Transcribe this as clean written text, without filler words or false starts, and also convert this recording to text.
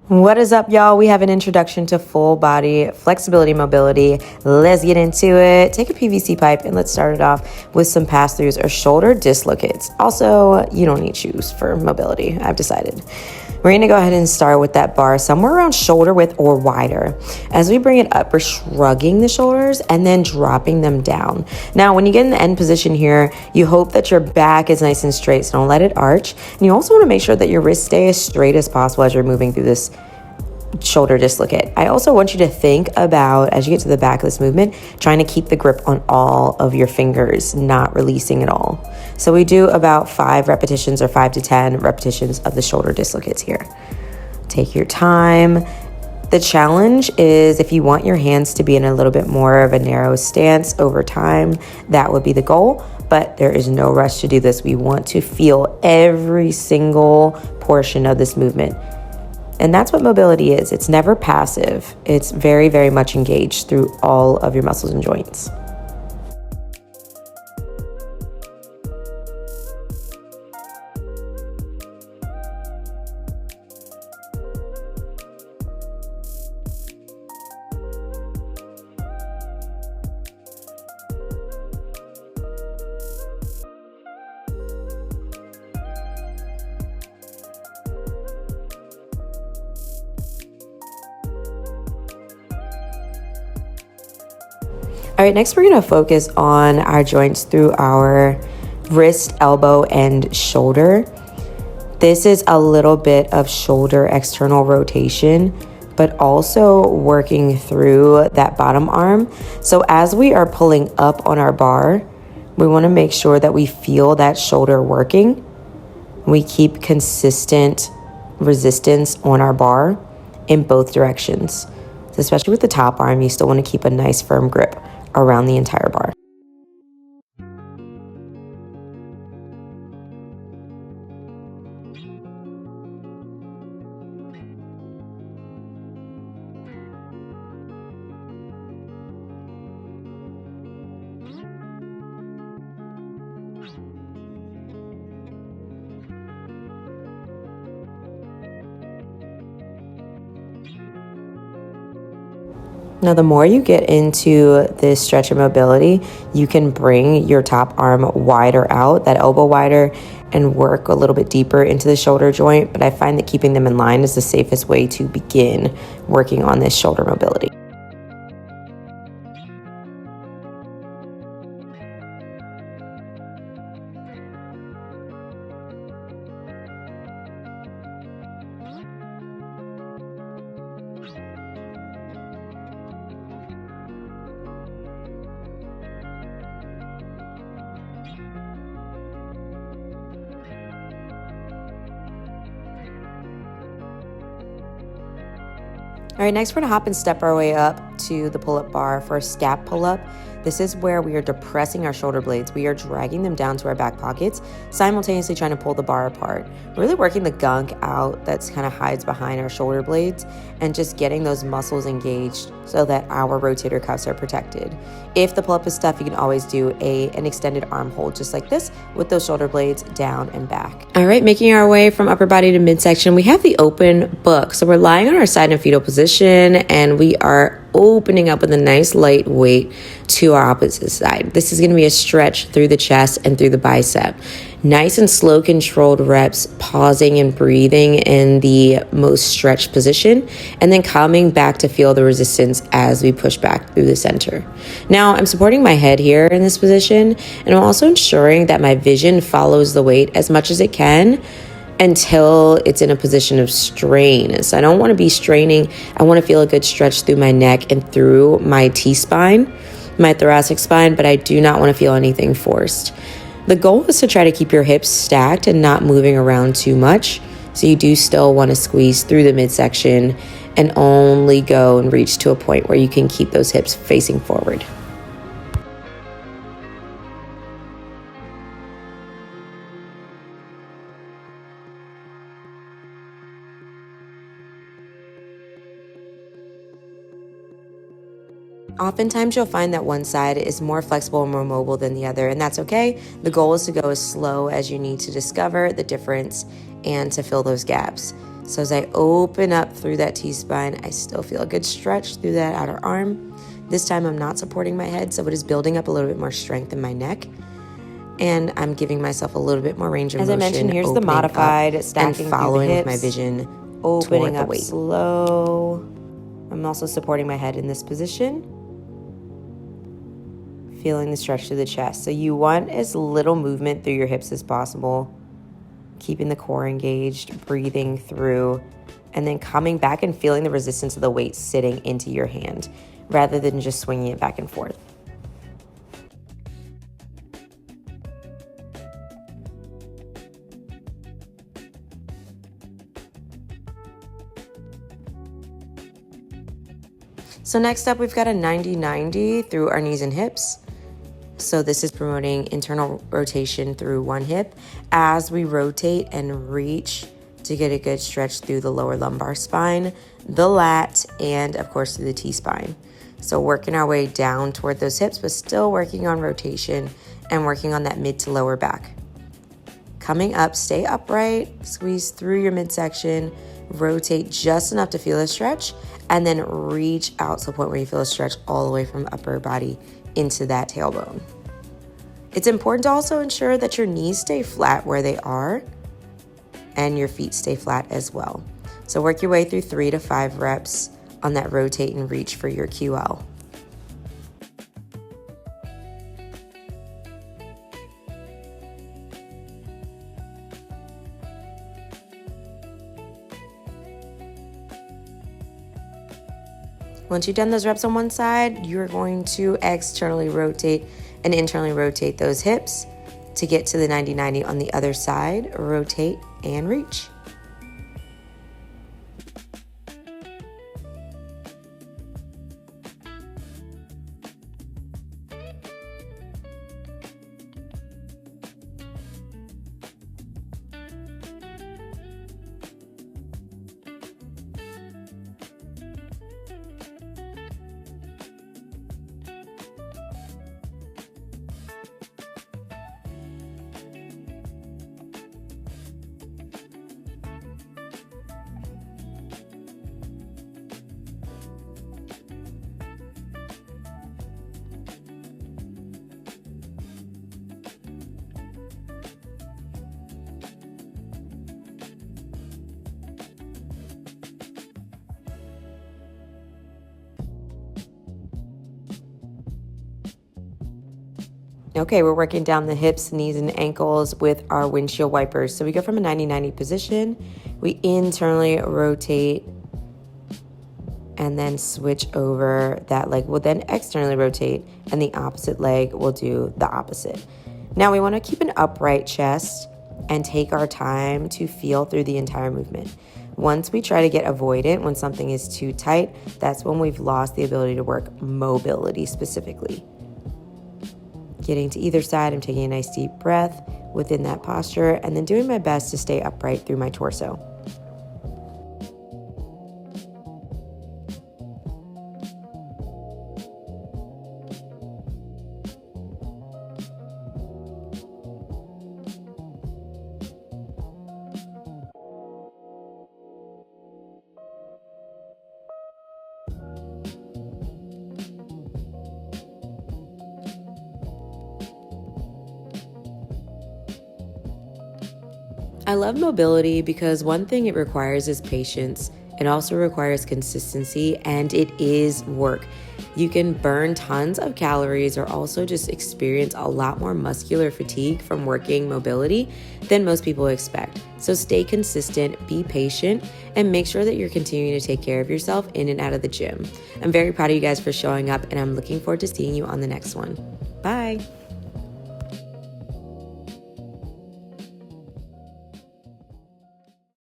What is up, y'all? We have an introduction to full body flexibility mobility. Let's get into it. Take a PVC pipe and let's start it off with some pass-throughs or shoulder dislocates. Also, you don't need shoes for mobility, I've decided. We're gonna go ahead and start with that bar somewhere around shoulder width or wider. As we bring it up, we're shrugging the shoulders and then dropping them down. Now, when you get in the end position here, you hope that your back is nice and straight, so don't let it arch. And you also wanna make sure that your wrists stay as straight as possible as you're moving through this shoulder dislocate. I also want you to think about, as you get to the back of this movement, trying to keep the grip on all of your fingers, not releasing at all. So we do about 5 repetitions or 5 to 10 repetitions of the shoulder dislocates here. Take your time. The challenge is if you want your hands to be in a little bit more of a narrow stance over time, that would be the goal, but there is no rush to do this. We want to feel every single portion of this movement. And that's what mobility is. It's never passive. It's very, very much engaged through all of your muscles and joints. All right, next we're gonna focus on our joints through our wrist, elbow, and shoulder. This is a little bit of shoulder external rotation, but also working through that bottom arm. So as we are pulling up on our bar, we wanna make sure that we feel that shoulder working. We keep consistent resistance on our bar in both directions. So especially with the top arm, you still wanna keep a nice firm grip around the entire bar. Now, the more you get into this stretch of mobility, you can bring your top arm wider out, that elbow wider, and work a little bit deeper into the shoulder joint. But I find that keeping them in line is the safest way to begin working on this shoulder mobility. All right, next we're gonna hop and step our way up to the pull-up bar for a scap pull-up. This is where we are depressing our shoulder blades. We are dragging them down to our back pockets, simultaneously trying to pull the bar apart. Really working the gunk out that's kind of hides behind our shoulder blades and just getting those muscles engaged so that our rotator cuffs are protected. If the pull-up is tough, you can always do an extended arm hold just like this with those shoulder blades down and back. All right, making our way from upper body to midsection, we have the open book. So we're lying on our side in fetal position and we are opening up with a nice light weight to our opposite side. This is going to be a stretch through the chest and through the bicep. Nice and slow controlled reps, pausing and breathing in the most stretched position, and then coming back to feel the resistance as we push back through the center. Now, I'm supporting my head here in this position, and I'm also ensuring that my vision follows the weight as much as it can until it's in a position of strain. So I don't want to be straining. I want to feel a good stretch through my neck and through my T-spine, my thoracic spine, but I do not want to feel anything forced. The goal is to try to keep your hips stacked and not moving around too much. So you do still want to squeeze through the midsection and only go and reach to a point where you can keep those hips facing forward. Oftentimes you'll find that one side is more flexible and more mobile than the other, and that's okay. The goal is to go as slow as you need to discover the difference and to fill those gaps. So as I open up through that T-spine, I still feel a good stretch through that outer arm. This time I'm not supporting my head, so it is building up a little bit more strength in my neck. And I'm giving myself a little bit more range of motion. As I mentioned, here's the modified stacking and following with my vision, opening up slow. I'm also supporting my head in this position. Feeling the stretch through the chest. So you want as little movement through your hips as possible. Keeping the core engaged, breathing through, and then coming back and feeling the resistance of the weight sitting into your hand rather than just swinging it back and forth. So next up, we've got a 90-90 through our knees and hips. So this is promoting internal rotation through one hip as we rotate and reach to get a good stretch through the lower lumbar spine, the lat, and of course through the T-spine. So working our way down toward those hips, but still working on rotation and working on that mid to lower back. Coming up, stay upright, squeeze through your midsection, rotate just enough to feel a stretch, and then reach out to the point where you feel a stretch all the way from upper body into that tailbone. It's important to also ensure that your knees stay flat where they are and your feet stay flat as well. So work your way through 3 to 5 reps on that rotate and reach for your QL. Once you've done those reps on one side, you're going to externally rotate and internally rotate those hips to get to the 90-90 on the other side. Rotate and reach. Okay, we're working down the hips, knees, and ankles with our windshield wipers. So we go from a 90-90 position, we internally rotate, and then switch over. That leg will then externally rotate, and the opposite leg will do the opposite. Now we want to keep an upright chest and take our time to feel through the entire movement. Once we try to get avoidant, when something is too tight, that's when we've lost the ability to work mobility specifically. Getting to either side, I'm taking a nice deep breath within that posture and then doing my best to stay upright through my torso. I love mobility because one thing it requires is patience. It also requires consistency, and it is work. You can burn tons of calories or also just experience a lot more muscular fatigue from working mobility than most people expect. So stay consistent, be patient, and make sure that you're continuing to take care of yourself in and out of the gym. I'm very proud of you guys for showing up, and I'm looking forward to seeing you on the next one. Bye.